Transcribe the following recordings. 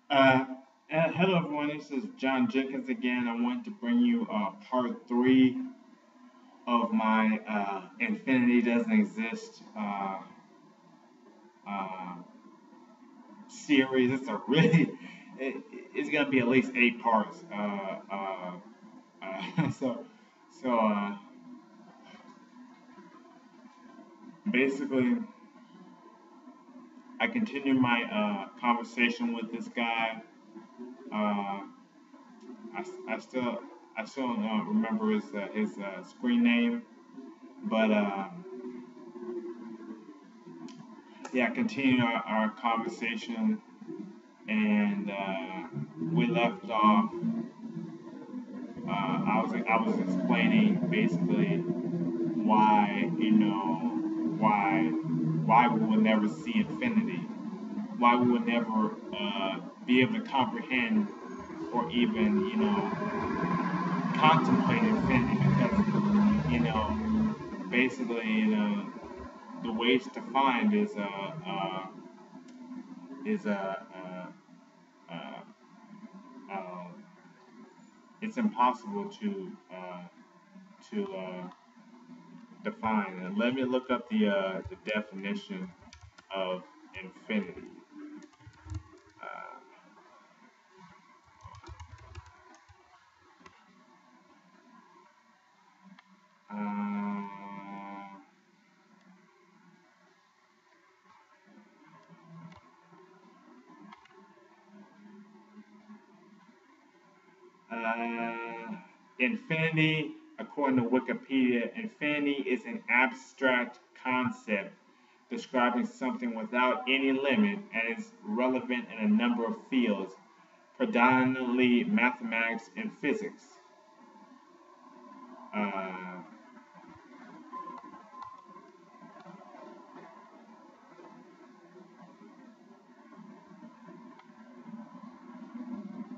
Uh, Hello everyone, this is John Jenkins again. I want to bring you part three of my Infinity Doesn't Exist uh, series. It, it's gonna be at least 8 parts. So, so basically, I continue my conversation with this guy. Uh, I still don't remember his screen name, but yeah, continue our conversation, and we left off. I was explaining basically why why we will never see infinity, why we will never be able to comprehend or even contemplate infinity because basically the ways to find is uh, uh, it's impossible to define. And let me look up the definition of infinity. Uh, uh, Infinity, according to Wikipedia, infinity is an abstract concept describing something without any limit and is relevant in a number of fields, predominantly mathematics and physics. Uh,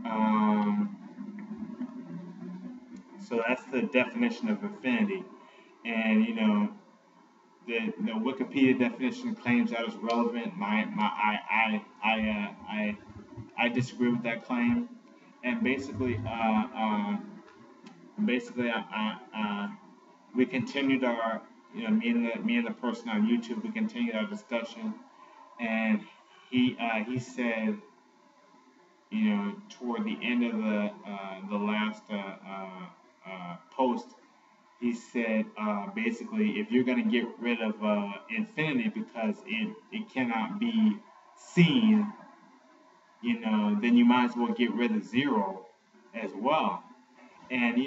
um, so that's the definition of infinity. And the Wikipedia definition claims that is relevant. I disagree with that claim. And basically, we continued our, me and the person on YouTube, we continued our discussion, and he said, toward the end of the last post, he said basically, if you're going to get rid of infinity because it cannot be seen, then you might as well get rid of zero as well. And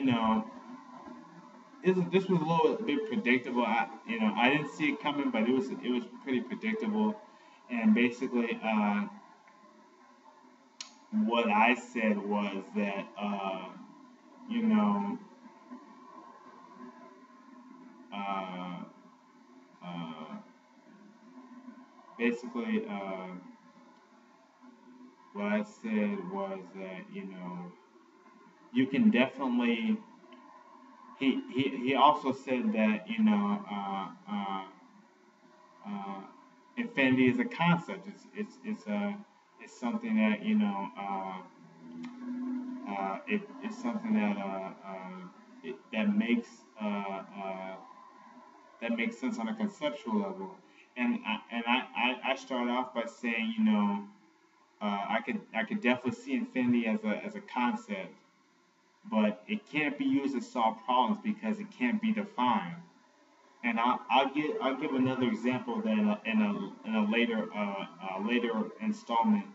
this was a little bit predictable. I didn't see it coming, but it was pretty predictable. And basically, what I said was that you know uh, uh, basically what I said was that you can definitely. He also said that uh, infinity is a concept. It's something that it's something that that makes sense on a conceptual level. And I started off by saying I could definitely see infinity as a concept, but it can't be used to solve problems because it can't be defined. And I'll give another example then in a later installment.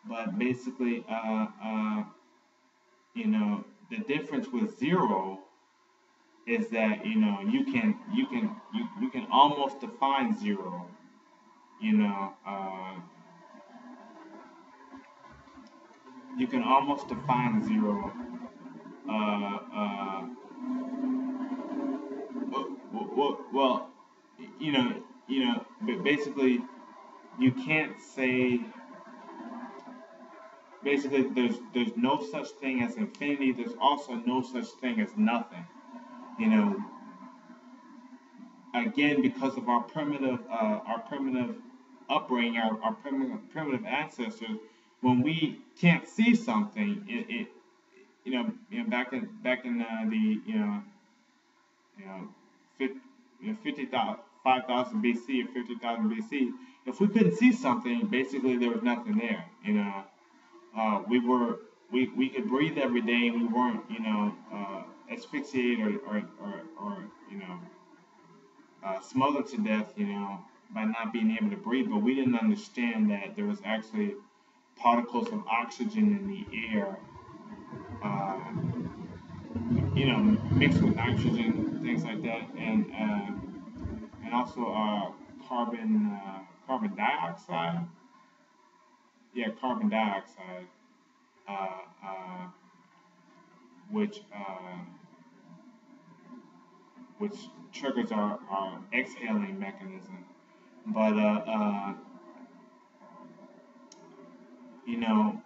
But basically, the difference with zero is that you can almost define zero. You know, you can almost define zero. Uh, uh, well, but basically, you can't say basically there's no such thing as infinity. There's also no such thing as nothing. You know, again, because of our primitive upbringing, our primitive ancestors, when we can't see something, back in the you know 50, 50,000, 5,000 BC or 50,000 BC, if we couldn't see something, basically there was nothing there. We were we could breathe every day, and we weren't asphyxiated or smothered to death, by not being able to breathe. But we didn't understand that there was actually particles of oxygen in the air, uh, mixed with nitrogen, things like that, and also carbon dioxide. Yeah, carbon dioxide, uh, uh, which which triggers our exhaling mechanism. But you know,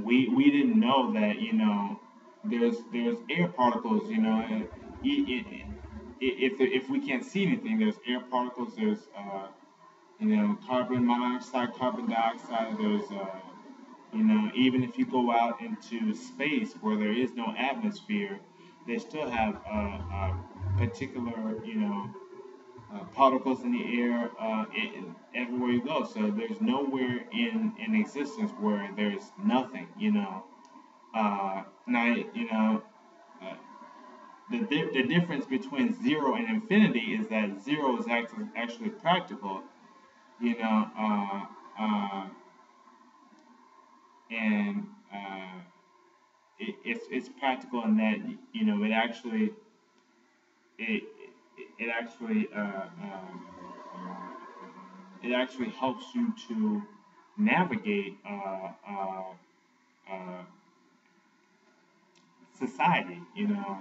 we didn't know that there's air particles. If we can't see anything, there's air particles. There's carbon monoxide, carbon dioxide. There's even if you go out into space where there is no atmosphere, they still have particular particles in the air everywhere you go. So there's nowhere in existence where there's nothing. Now uh, the difference between zero and infinity is that zero is actually practical. You know, uh, uh, and it's practical in that it it actually it actually helps you to navigate uh, society. Uh,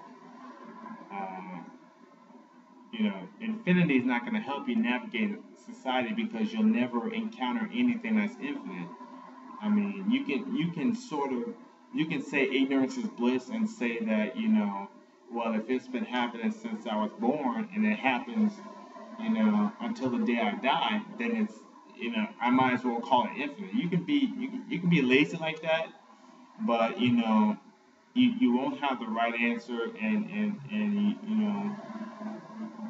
Infinity is not going to help you navigate society because you'll never encounter anything that's infinite. I mean, you can sort of you can say ignorance is bliss and say that well, if it's been happening since I was born and it happens until the day I die, then it's I might as well call it infinite. You can be lazy like that, but you won't have the right answer, and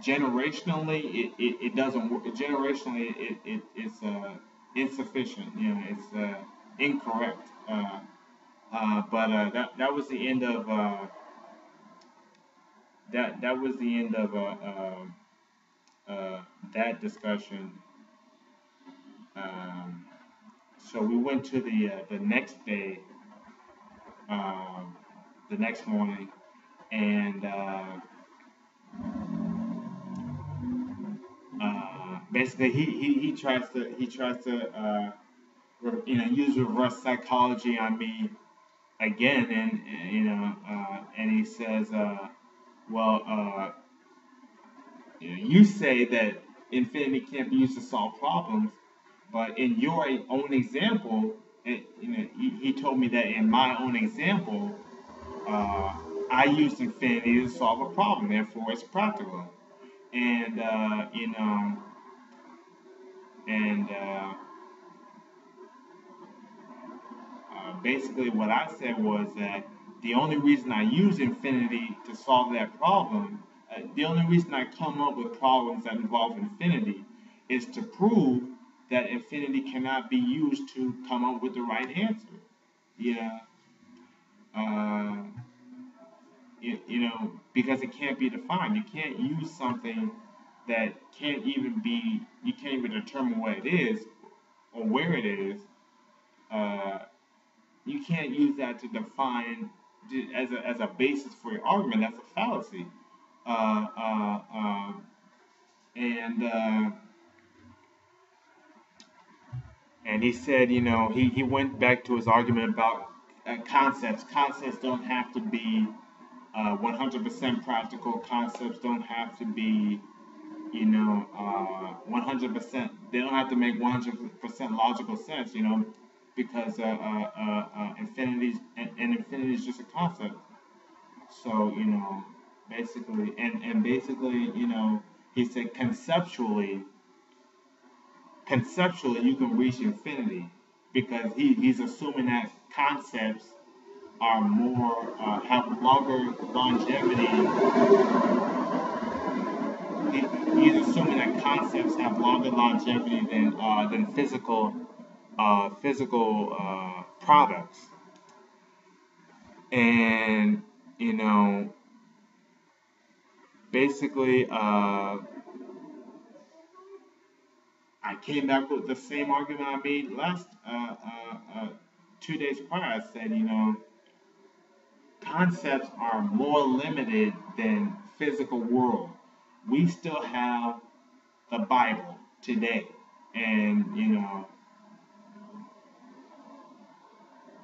generationally it doesn't work. Generationally it's insufficient. It's incorrect. But that was the end of that was the end of that discussion. Um, so we went to the next day, um, the next morning, and basically he tries to use reverse psychology on me again, and and he says, well, you say that infinity can't be used to solve problems, but in your own example, he told me that in my own example, uh, I used infinity to solve a problem, therefore it's practical. And and basically what I said was that the only reason I use infinity to solve that problem, the only reason I come up with problems that involve infinity, is to prove that infinity cannot be used to come up with the right answer. Yeah, uh, because it can't be defined. You can't use something that you can't even determine what it is or where it is. Uh, you can't use that to define as a basis for your argument. That's a fallacy. Uh, uh, uh, and and he said, he went back to his argument about concepts. Concepts don't have to be 100% practical. Concepts don't have to be 100%. They don't have to make 100% logical sense. Because infinity is just a concept. So basically, and basically, he said conceptually you can reach infinity because he's assuming that concepts are more have longer longevity. He, he's assuming that concepts have longer longevity than physical products. And you know, basically, I came back with the same argument I made last 2 days prior. I said, concepts are more limited than physical world. We still have the Bible today, and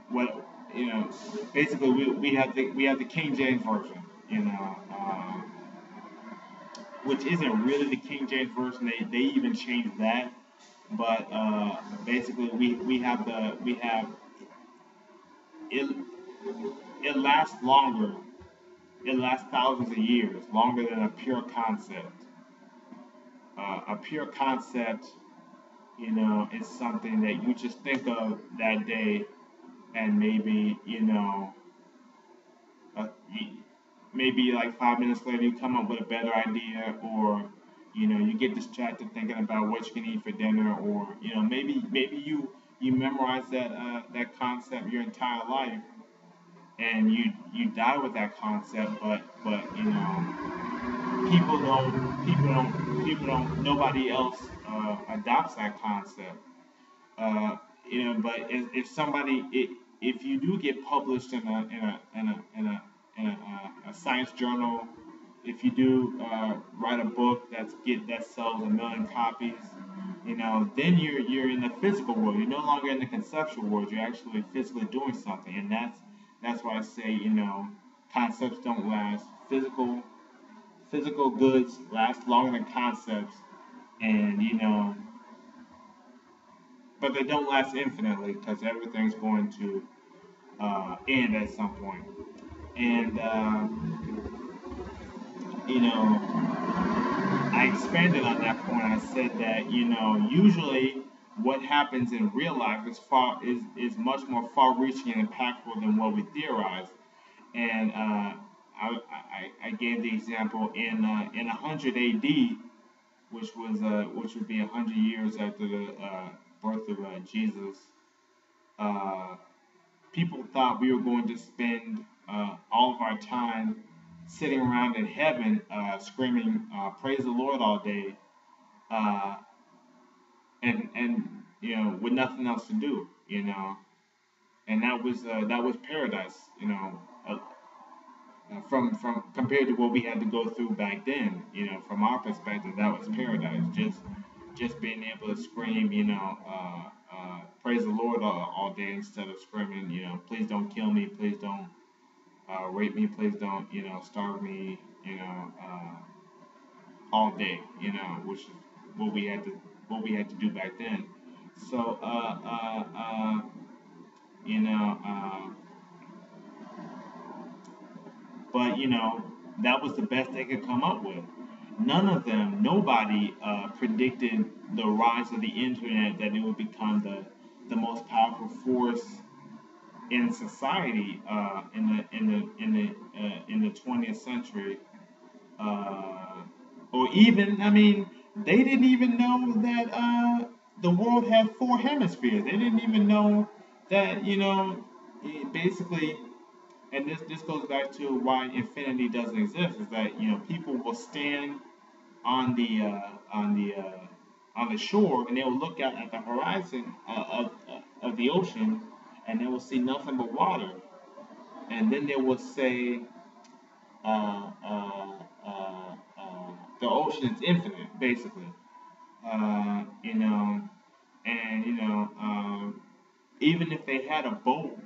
what basically we have the King James version, which isn't really the King James version. They even changed that, but basically we have it. It lasts longer. It lasts thousands of years, longer than a pure concept. A pure concept, is something that you just think of that day, and maybe uh, maybe like 5 minutes later you come up with a better idea, or you get distracted thinking about what you can eat for dinner, or maybe you memorize that concept your entire life, and you die with that concept, but nobody else adopts that concept. But if if you do get published in a science journal, if you do write a book that sells 1 million copies, then you're in the physical world. You're no longer in the conceptual world. You're actually physically doing something, and that's why I say concepts don't last. Physical goods last longer than concepts, and but they don't last infinitely because everything's going to end at some point. And I expanded on that point. I said that usually what happens in real life is much more far-reaching and impactful than what we theorize. And I gave the example in 100 A.D., which would be 100 years after the birth of Jesus. Uh, People thought we were going to spend all of our time sitting around in heaven, screaming "Praise the Lord" all day, uh, and with nothing else to do, and that was paradise, uh, from compared to what we had to go through back then. From our perspective, that was paradise. Just being able to scream, praise the Lord all day instead of screaming, please don't kill me, please don't rape me, please don't, starve me, all day, which is what we had to do back then. So, you know, but that was the best they could come up with. Nobody predicted the rise of the internet, that it would become the most powerful force in society in the 20th century, or even, I mean, they didn't even know that the world had four hemispheres. They didn't even know that basically, and this goes back to why infinity doesn't exist. Is that people will stand on the shore, and they will look out at the horizon of the ocean, and they will see nothing but water, and then they will say, uh, uh, the ocean is infinite, basically. Uh, you know, and even if they had a boat,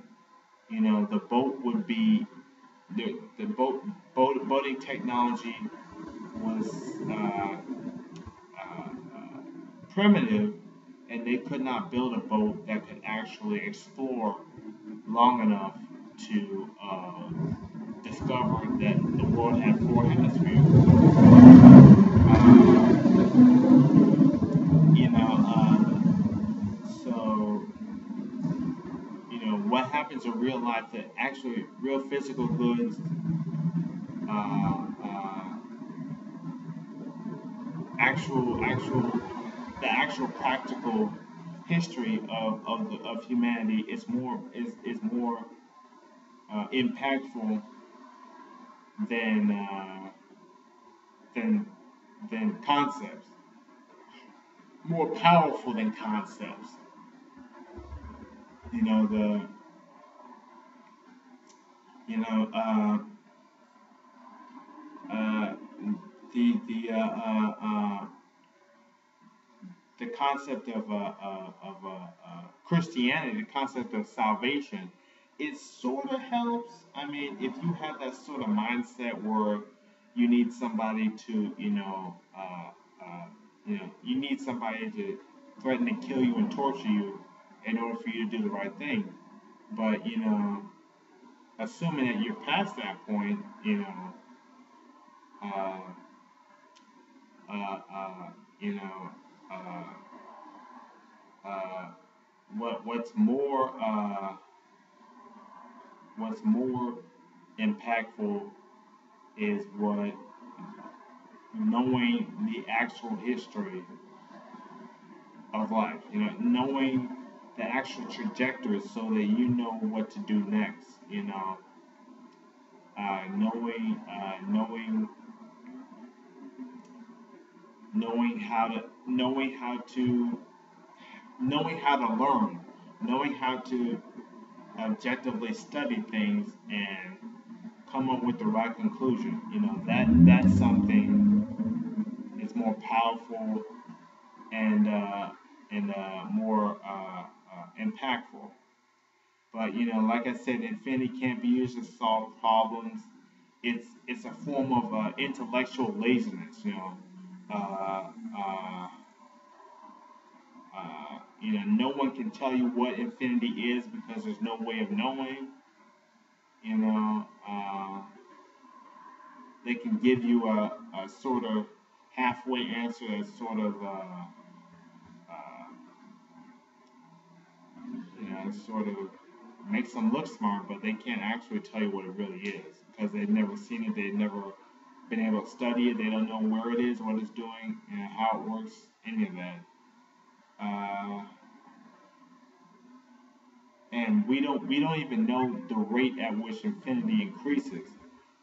the boat would be the boating technology was primitive, and they could not build a boat that could actually explore long enough to discover that the world had four hemispheres. Uh, you know, so what happens in real life, that actually real physical goods, uh, uh, actual the actual practical history of humanity is more impactful than than than concepts, more powerful than concepts. You know the you know uh, the the concept of Christianity, the concept of salvation, it sort of helps. I mean, if you have that sort of mindset where you need somebody to, you need somebody to threaten to kill you and torture you in order for you to do the right thing. But assuming that you're past that point, uh, uh, uh, you know, uh, uh, what's more what's more impactful is what knowing the actual history of life. Knowing the actual trajectory so that you know what to do next. Knowing knowing how to learn, knowing how to objectively study things and come up with the right conclusion. That's something is more powerful and more impactful. But like I said, infinity can't be used to solve problems. It's a form of intellectual laziness. Uh, uh, no one can tell you what infinity is because there's no way of knowing. You know, uh, they can give you a sort of halfway answer that sort of, sort of makes them look smart, but they can't actually tell you what it really is because they've never seen it, they've never been able to study it, they don't know where it is, what it's doing, how it works, any of that. Uh, and we don't even know the rate at which infinity increases.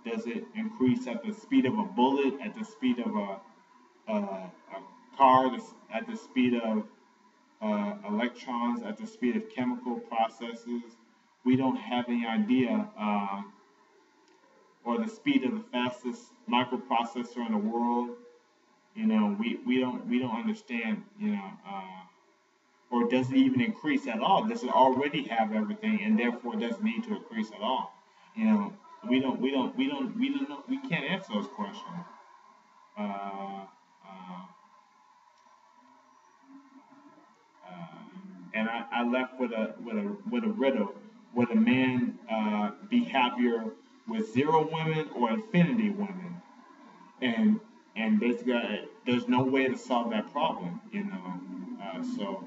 Does it increase at the speed of a bullet, at the speed of a car, at the speed of electrons, at the speed of chemical processes? We don't have any idea, or the speed of the fastest microprocessor in the world. We don't understand. Or does it even increase at all? Does it already have everything and therefore it doesn't need to increase at all? You know, we don't know. We can't answer those questions. Uh, uh, and I left with a riddle. Would a man be happier with zero women or infinity women? And basically, there's no way to solve that problem. So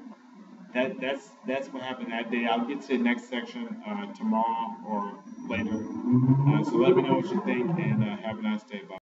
that's what happened that day. I'll get to the next section tomorrow or later. So let me know what you think and have a nice day. Bye.